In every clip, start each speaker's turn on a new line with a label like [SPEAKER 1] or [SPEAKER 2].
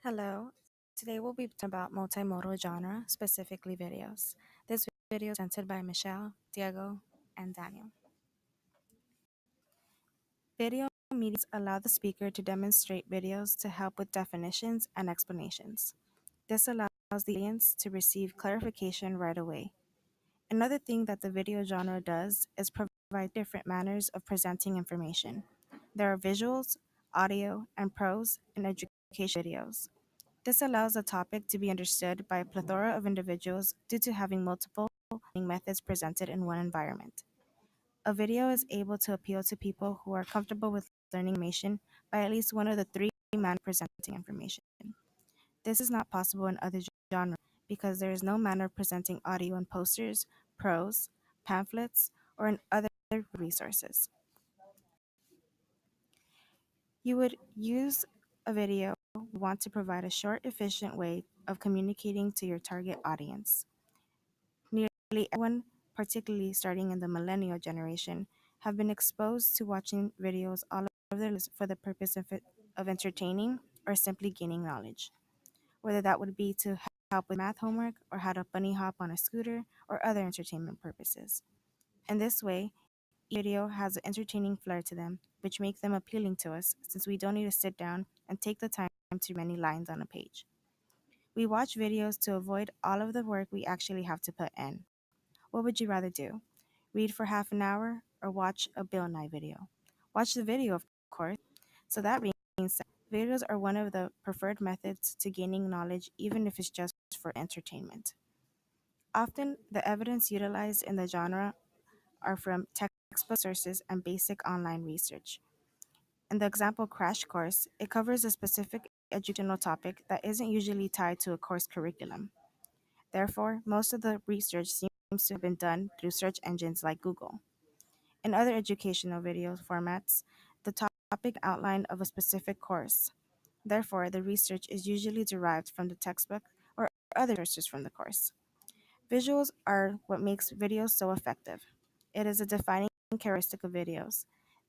[SPEAKER 1] Hello. Today we'll be talking about multimodal genre, specifically videos. This video is presented by Michelle, Diego, and Daniel. Video mediums allow the speaker to demonstrate videos to help with definitions and explanations. This allows the audience to receive clarification right away. Another thing that the video genre does is provide different manners of presenting information. There are visuals, audio, and prose in education videos. This allows a topic to be understood by a plethora of individuals due to having multiple learning methods presented in one environment. A video is able to appeal to people who are comfortable with learning information by at least one of the three manners of presenting information. This is not possible in other genres because there is no manner of presenting audio in posters, prose, pamphlets, or in other resources. You would use a video you want to provide a short, efficient way of communicating to your target audience. Nearly everyone, particularly starting in the millennial generation, have been exposed to watching videos all of their lives for the purpose of entertaining or simply gaining knowledge, whether that would be to help with math homework or how to bunny hop on a scooter or other entertainment purposes. In this way, each video has an entertaining flair to them, which make them appealing to us since we don't need to sit down and take the time to read many lines on a page. We watch videos to avoid all of the work we actually have to put in. What would you rather do? Read for half an hour or watch a Bill Nye video? Watch the video, of course. So that being said, videos are one of the preferred methods to gaining knowledge, even if it's just for entertainment. Often, the evidence utilized in the genre are from textbook sources and basic online research. In the example Crash Course, it covers a specific educational topic that isn't usually tied to a course curriculum. Therefore, most of the research seems to have been done through search engines like Google. In other educational video formats, the topic outline of a specific course. Therefore, the research is usually derived from the textbook or other sources from the course. Visuals are what makes videos so effective. It is a defining characteristic of videos.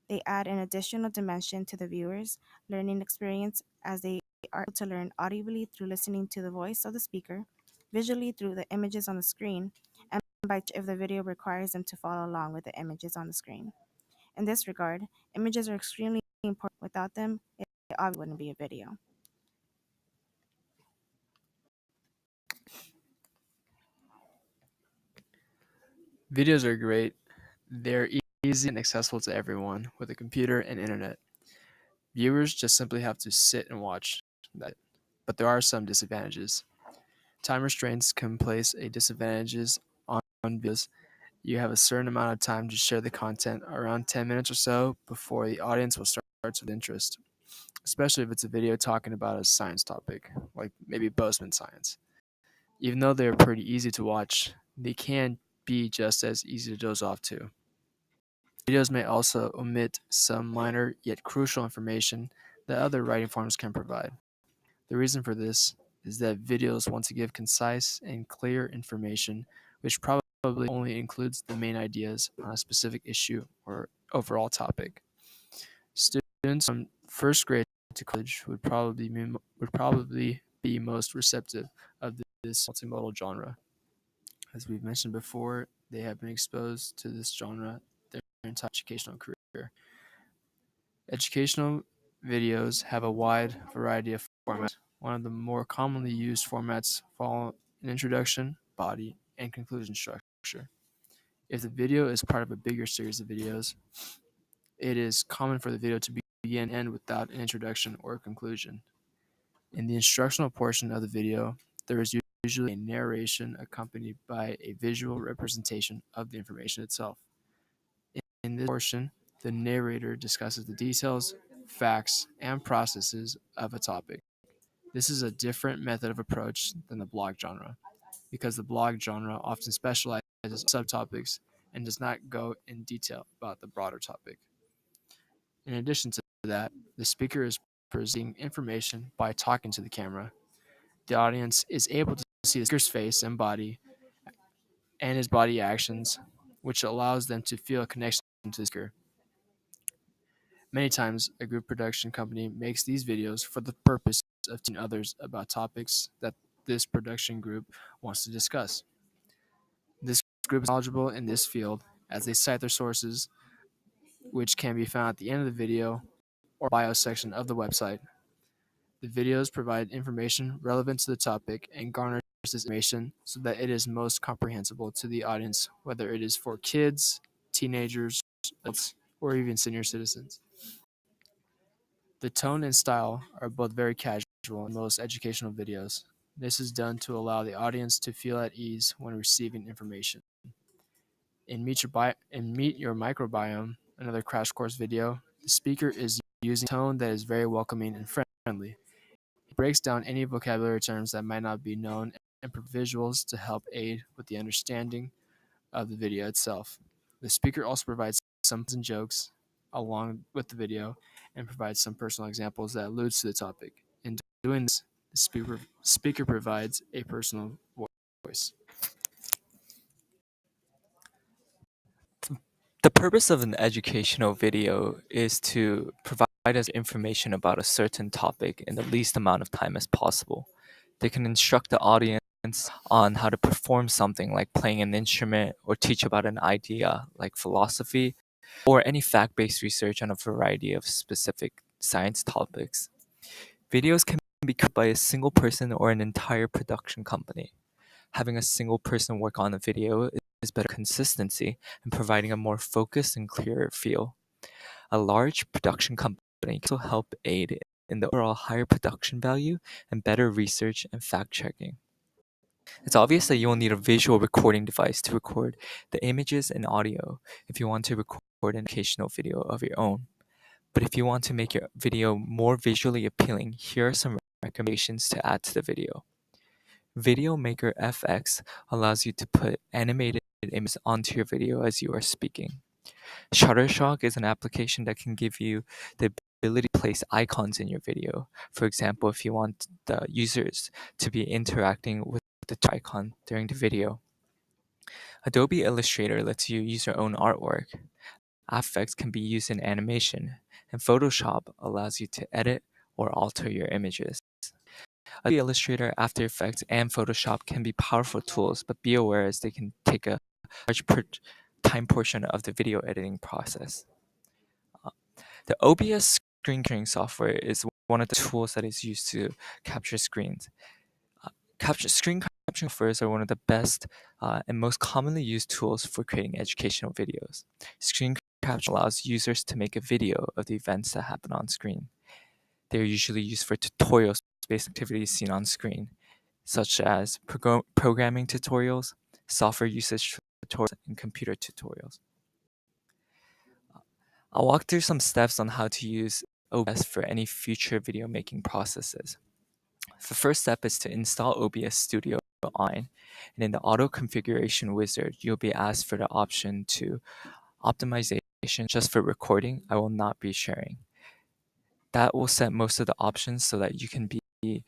[SPEAKER 1] They add an additional dimension to the viewer's learning experience as they are able to learn audibly through listening to the voice of the speaker, visually through the images on the screen, and by if the video requires them to follow along with the images on the screen. In this regard, images are extremely important. Without them, it obviously wouldn't be a video.
[SPEAKER 2] Videos are great. They're easy and accessible to everyone with a computer and internet. Viewers just simply have to sit and watch that. But there are some disadvantages. Time restraints can place a disadvantages on videos. You have a certain amount of time to share the content, around 10 minutes or so, before the audience will start with interest, especially if it's a video talking about a science topic, like maybe Bozeman science. Even though they're pretty easy to watch, they can be just as easy to doze off to. Videos may also omit some minor yet crucial information that other writing forms can provide. The reason for this is that videos want to give concise and clear information, which probably only includes the main ideas on a specific issue or overall topic. Students from first grade to college would probably be most receptive of this multimodal genre. As we've mentioned before, they have been exposed to this genre their entire educational career. Educational videos have a wide variety of formats. One of the more commonly used formats follow an introduction, body, and conclusion structure. If the video is part of a bigger series of videos, it is common for the video to begin and end without an introduction or a conclusion. In the instructional portion of the video, there is usually a narration accompanied by a visual representation of the information itself. In this portion, the narrator discusses the details, facts, and processes of a topic. This is a different method of approach than the blog genre, because the blog genre often specializes in subtopics and does not go in detail about the broader topic. In addition to that, the speaker is presenting information by talking to the camera. The audience is able to see the speaker's face and body and his body actions, which allows them to feel a connection to the speaker. Many times, a group production company makes these videos for the purpose of teaching others about topics that this production group wants to discuss. This group is knowledgeable in this field as they cite their sources, which can be found at the end of the video or bio section of the website. The videos provide information relevant to the topic and garners this information so that it is most comprehensible to the audience, whether it is for kids, teenagers, adults, or even senior citizens. The tone and style are both very casual in most educational videos. This is done to allow the audience to feel at ease when receiving information. In Meet Your Microbiome, another crash course video, the speaker is using a tone that is very welcoming and friendly. It breaks down any vocabulary terms that might not be known and provides visuals to help aid with the understanding of the video itself. The speaker also provides some jokes along with the video and provides some personal examples that alludes to the topic. In doing this, the speaker provides a personal voice.
[SPEAKER 3] The purpose of an educational video is to provide us information about a certain topic in the least amount of time as possible. They can instruct the audience on how to perform something like playing an instrument, or teach about an idea like philosophy, or any fact-based research on a variety of specific science topics. Videos can be created by a single person or an entire production company. Having a single person work on a video is better consistency and providing a more focused and clearer feel. A large production company can also help aid in the overall higher production value and better research and fact checking. It's obvious that you will need a visual recording device to record the images and audio if you want to record an educational video of your own. But if you want to make your video more visually appealing, here are some recommendations to add to the video. Video Maker FX allows you to put animated images onto your video as you are speaking. Shutterstock is an application that can give you the ability to place icons in your video. For example, if you want the users to be interacting with the icon during the video. Adobe Illustrator lets you use your own artwork. After Effects can be used in animation, and Photoshop allows you to edit or alter your images. Adobe Illustrator, After Effects, and Photoshop can be powerful tools, but be aware as they can take a large time portion of the video editing process. The OBS screen capturing software is one of the tools that is used to capture screens. Screen capturing softwares are one of the best and most commonly used tools for creating educational videos. Screen capture allows users to make a video of the events that happen on screen. They are usually used for tutorials-based activities seen on screen, such as programming tutorials, software usage tutorials, and computer tutorials. I'll walk through some steps on how to use OBS for any future video making processes. The first step is to install OBS Studio online, and in the auto configuration wizard, you'll be asked for the option to optimization just for recording. I will not be sharing. That will set most of the options so that you can be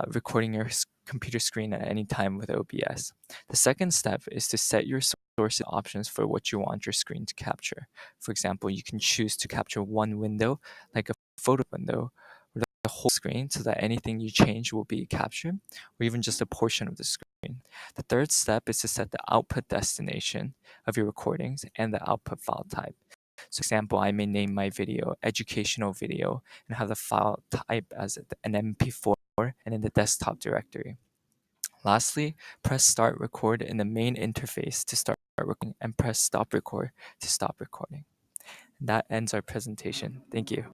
[SPEAKER 3] recording your computer screen at any time with OBS. The second step is to set your source options for what you want your screen to capture. For example, you can choose to capture one window, like a photo window, or the whole screen so that anything you change will be captured, or even just a portion of the screen. The third step is to set the output destination of your recordings and the output file type. So, for example, I may name my video educational video and have the file type as an MP4 and in the desktop directory. Lastly, press start record in the main interface to start recording and press stop record to stop recording. That ends our presentation. Thank you.